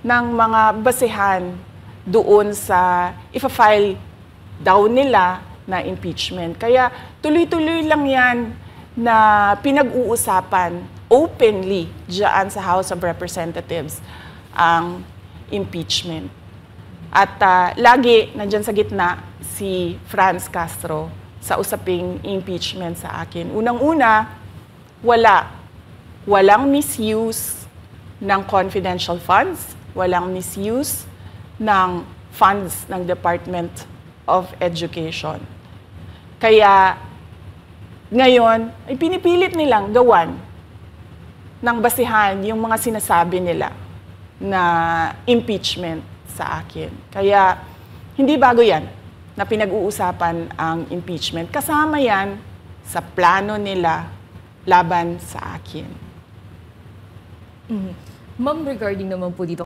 ng mga basehan doon sa ifa-file daw nila na impeachment. Kaya tuloy-tuloy lang yan na pinag-uusapan openly diyan sa House of Representatives ang impeachment. At lagi nandyan sa gitna si Franz Castro sa usaping impeachment sa akin. Unang-una, walang misuse ng confidential funds, walang misuse ng funds ng Department of Education. Kaya ngayon, ay pinipilit nilang gawan ng basihan yung mga sinasabi nila na impeachment sa akin. Kaya hindi bago yan na pinag-uusapan ang impeachment. Kasama yan sa plano nila laban sa akin. Ma'am, regarding naman po dito,